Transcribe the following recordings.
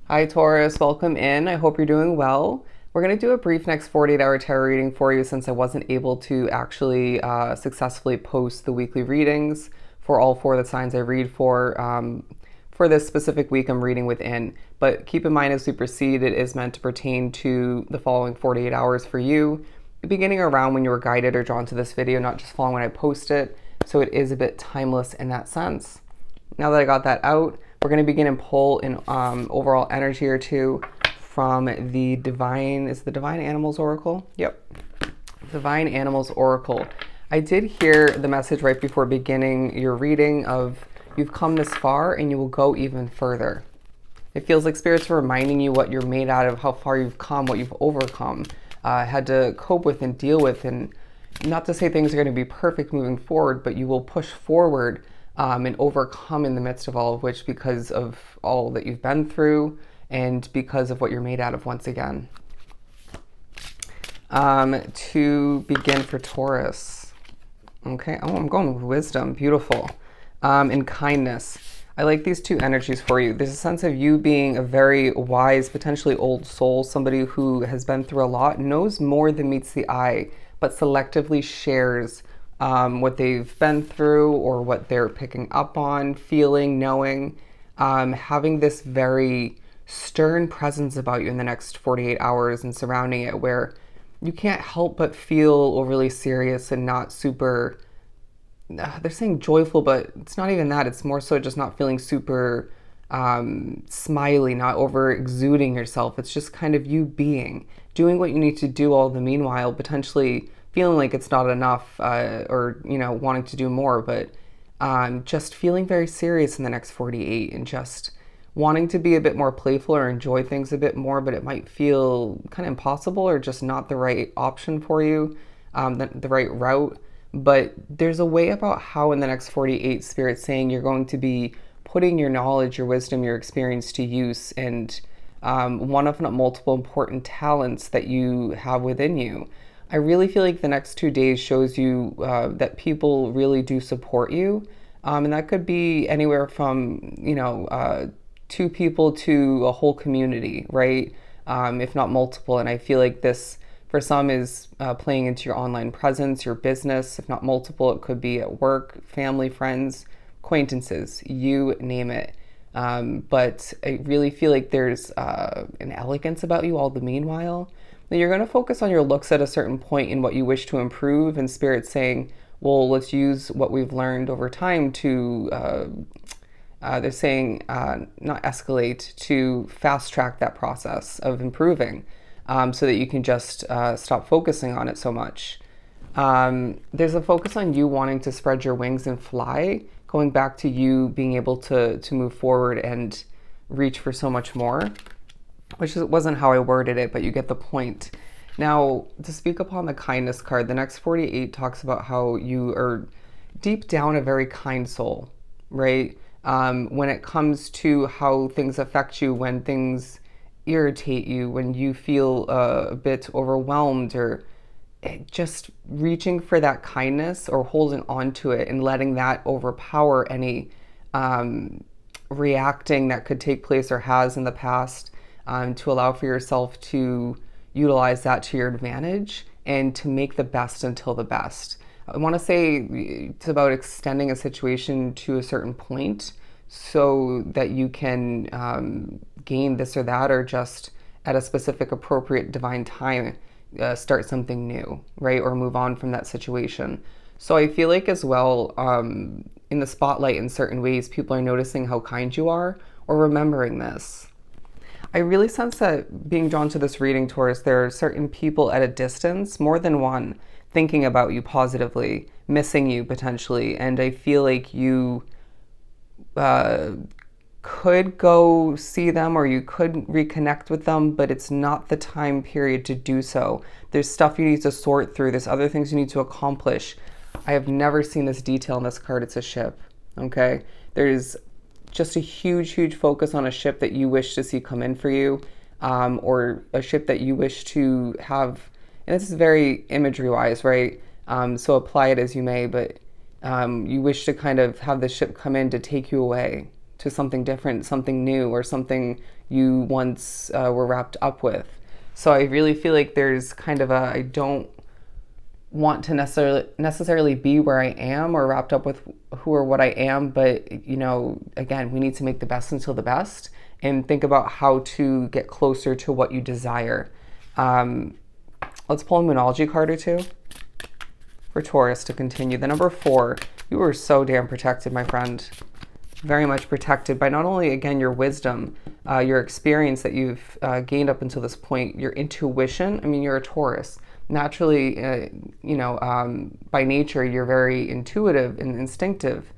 Hi Taurus, welcome in. I hope you're doing well. We're going to do a brief next 48-hour tarot reading for you since I wasn't able to actually successfully post the weekly readings for all four of the signs I read for this specific week I'm reading within. But keep in mind as we proceed, it is meant to pertain to the following 48 hours for you, beginning around when you were guided or drawn to this video, not just following when I post it. So it is a bit timeless in that sense. Now that I got that out, we're going to begin and pull an overall energy or two from the Divine Animals Oracle? Yep. Divine Animals Oracle. I did hear the message right before beginning your reading of you've come this far and you will go even further. It feels like spirits are reminding you what you're made out of, how far you've come, what you've overcome, had to cope with and deal with. And not to say things are going to be perfect moving forward, but you will push forward and overcome in the midst of all of which because of all that you've been through and because of what you're made out of once again. To begin for Taurus. Okay, oh, I'm going with wisdom. Beautiful. And kindness. I like these two energies for you. There's a sense of you being a very wise, potentially old soul, somebody who has been through a lot, knows more than meets the eye, but selectively shares what they've been through or what they're picking up on, feeling, knowing, having this very stern presence about you in the next 48 hours and surrounding it where you can't help but feel overly serious and not super, they're saying joyful, but it's not even that. It's more so just not feeling super smiley, not over exuding yourself. It's just kind of you being, doing what you need to do all the meanwhile, potentially feeling like it's not enough or, you know, wanting to do more, but just feeling very serious in the next 48 and just wanting to be a bit more playful or enjoy things a bit more, but it might feel kind of impossible or just not the right option for you, the right route. But there's a way about how in the next 48 Spirit's saying you're going to be putting your knowledge, your wisdom, your experience to use, and one of not multiple important talents that you have within you. I really feel like the next 2 days shows you that people really do support you. And that could be anywhere from, you know, 2 people to a whole community, right? If not multiple. And I feel like this, for some, is playing into your online presence, your business. If not multiple, it could be at work, family, friends, acquaintances, you name it. But I really feel like there's an elegance about you all the meanwhile. Then you're going to focus on your looks at a certain point in what you wish to improve, and Spirit's saying, well, let's use what we've learned over time to, they're saying, not escalate, to fast track that process of improving so that you can just stop focusing on it so much. There's a focus on you wanting to spread your wings and fly, going back to you being able to move forward and reach for so much more. Which wasn't how I worded it, but you get the point. Now, to speak upon the kindness card, the next 48 talks about how you are deep down a very kind soul, right? When it comes to how things affect you, when things irritate you, when you feel a bit overwhelmed, or just reaching for that kindness or holding on to it and letting that overpower any reacting that could take place or has in the past. To allow for yourself to utilize that to your advantage and to make the best until the best. I want to say it's about extending a situation to a certain point so that you can gain this or that, or just at a specific appropriate divine time start something new, right? Or move on from that situation. So I feel like as well, in the spotlight in certain ways, people are noticing how kind you are or remembering this. I really sense that being drawn to this reading, Taurus, there are certain people at a distance, more than one, thinking about you positively, missing you potentially, and I feel like you could go see them or you could reconnect with them, but it's not the time period to do so. There's stuff you need to sort through, there's other things you need to accomplish. I have never seen this detail in this card. It's a ship, okay? There's just a huge focus on a ship that you wish to see come in for you, or a ship that you wish to have, and this is very imagery wise, right? So apply it as you may, but you wish to kind of have the ship come in to take you away, to something different, something new, or something you once were wrapped up with. So I really feel like there's kind of I don't want to necessarily be where I am or wrapped up with who or what I am, but again, we need to make the best until the best and think about how to get closer to what you desire. Let's pull a Moonology card or two for Taurus to continue. The number 4, you are so damn protected, my friend. Very much protected by not only, again, your wisdom, your experience that you've gained up until this point, your intuition. I mean, you're a Taurus. Naturally, by nature, you're very intuitive and instinctive.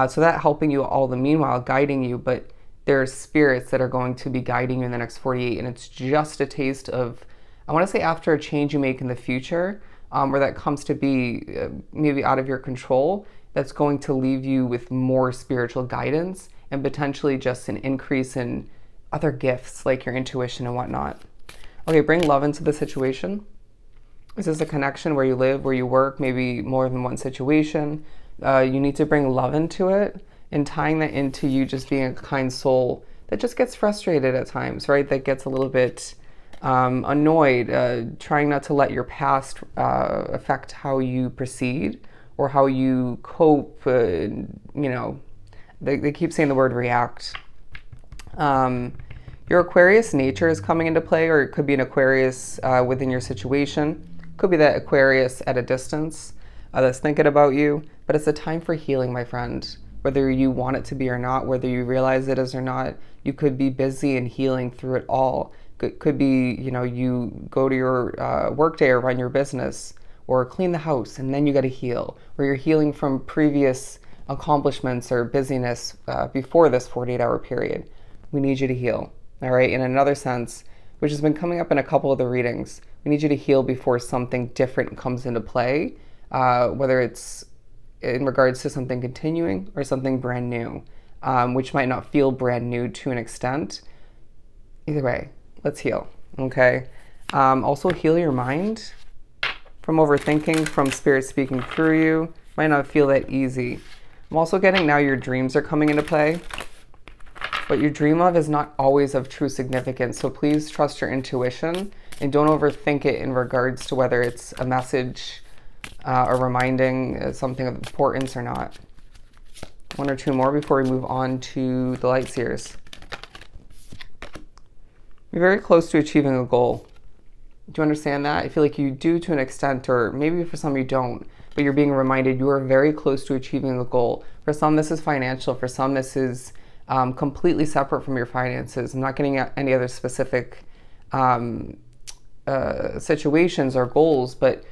So that helping you all the meanwhile, guiding you, but there's spirits that are going to be guiding you in the next 48, and it's just a taste of, I want to say, after a change you make in the future, where that comes to be maybe out of your control, that's going to leave you with more spiritual guidance and potentially just an increase in other gifts like your intuition and whatnot. Okay, bring love into the situation. Is this a connection where you live, where you work, maybe more than one situation? You need to bring love into it, and tying that into you just being a kind soul that just gets frustrated at times, right? That gets a little bit annoyed, trying not to let your past affect how you proceed or how you cope. They keep saying the word react. Your Aquarius nature is coming into play, or it could be an Aquarius within your situation. Could be that Aquarius at a distance that's thinking about you, but it's a time for healing, my friend. Whether you want it to be or not, whether you realize it is or not, you could be busy and healing through it all. Could be, you go to your work day or run your business or clean the house, and then you got to heal, or you're healing from previous accomplishments or busyness before this 48-hour period. We need you to heal, all right? In another sense, which has been coming up in a couple of the readings, we need you to heal before something different comes into play, whether it's in regards to something continuing or something brand new, which might not feel brand new to an extent. Either way, let's heal, okay? Also heal your mind from overthinking, from spirit speaking through you. Might not feel that easy. I'm also getting now your dreams are coming into play. What you dream of is not always of true significance, so please trust your intuition and don't overthink it in regards to whether it's a message or reminding something of importance or not. One or two more before we move on to the light seers. You're very close to achieving a goal. Do you understand that? I feel like you do to an extent, or maybe for some you don't, but you're being reminded you are very close to achieving a goal. For some, this is financial. For some, this is completely separate from your finances. I'm not getting at any other specific situations or goals, but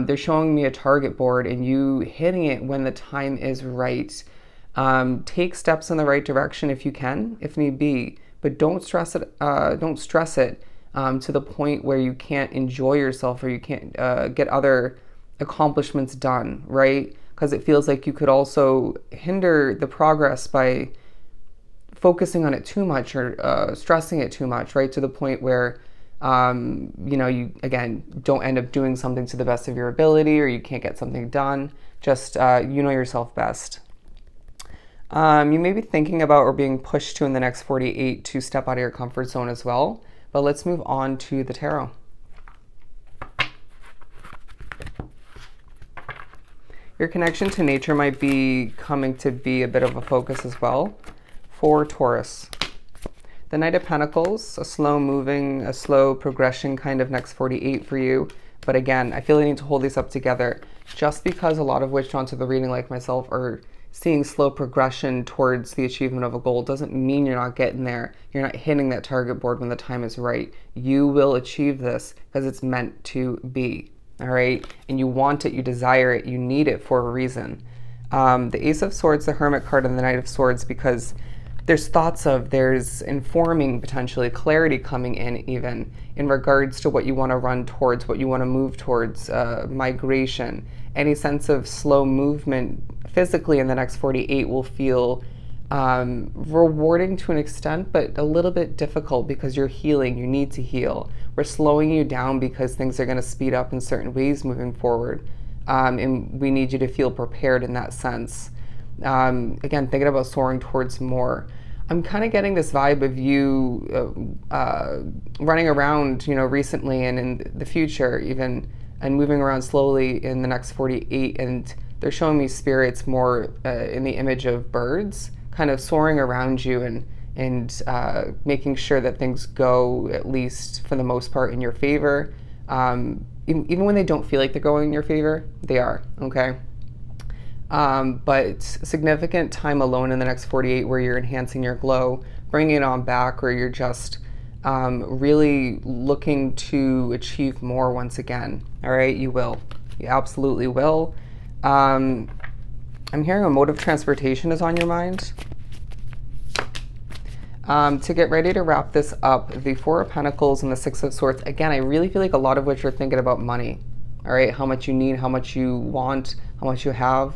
they're showing me a target board and you hitting it when the time is right. Take steps in the right direction if you can, if need be, but don't stress it. Don't stress it to the point where you can't enjoy yourself or you can't get other accomplishments done, right? Because it feels like you could also hinder the progress by focusing on it too much or stressing it too much, right? To the point where, you, again, don't end up doing something to the best of your ability or you can't get something done. Just, you know yourself best. You may be thinking about or being pushed to in the next 48 to step out of your comfort zone as well. But let's move on to the tarot. Your connection to nature might be coming to be a bit of a focus as well for Taurus. The Knight of Pentacles, a slow progression kind of next 48 for you. But again, I feel I need to hold these up together. Just because a lot of which onto the reading like myself are seeing slow progression towards the achievement of a goal doesn't mean you're not getting there. You're not hitting that target board when the time is right. You will achieve this because it's meant to be, all right? And you want it, you desire it, you need it for a reason. The Ace of Swords, the Hermit card, and the Knight of Swords, because there's informing, potentially clarity coming in even in regards to what you want to run towards, what you want to move towards, migration. Any sense of slow movement physically in the next 48 will feel rewarding to an extent, but a little bit difficult because you're healing, you need to heal. We're slowing you down because things are going to speed up in certain ways moving forward. And we need you to feel prepared in that sense. Again, thinking about soaring towards more. I'm kind of getting this vibe of you running around, you know, recently and in the future even, and moving around slowly in the next 48. And they're showing me spirits more in the image of birds, kind of soaring around you and making sure that things go, at least for the most part, in your favor. Even when they don't feel like they're going in your favor, they are, okay? But significant time alone in the next 48 where you're enhancing your glow, bringing it on back, or you're just really looking to achieve more once again. All right, you will. You absolutely will. I'm hearing a mode of transportation is on your mind. To get ready to wrap this up, the Four of Pentacles and the Six of Swords, again, I really feel like a lot of what you're thinking about money. All right, how much you need, how much you want, how much you have,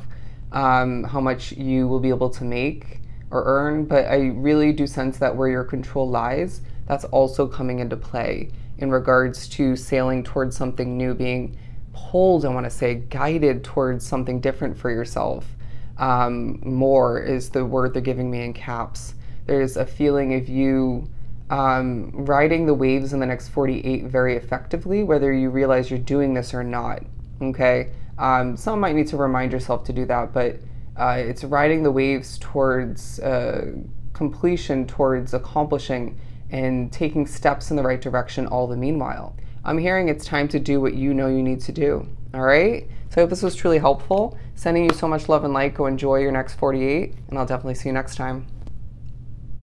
how much you will be able to make or earn. But I really do sense that where your control lies, that's also coming into play in regards to sailing towards something new, being pulled, I want to say, guided towards something different for yourself. More is the word they're giving me in caps. There's a feeling of you riding the waves in the next 48 very effectively, whether you realize you're doing this or not, okay? Some might need to remind yourself to do that, but it's riding the waves towards completion, towards accomplishing and taking steps in the right direction all the meanwhile. I'm hearing it's time to do what you know you need to do, all right? So I hope this was truly helpful. Sending you so much love and light. Go enjoy your next 48, and I'll definitely see you next time.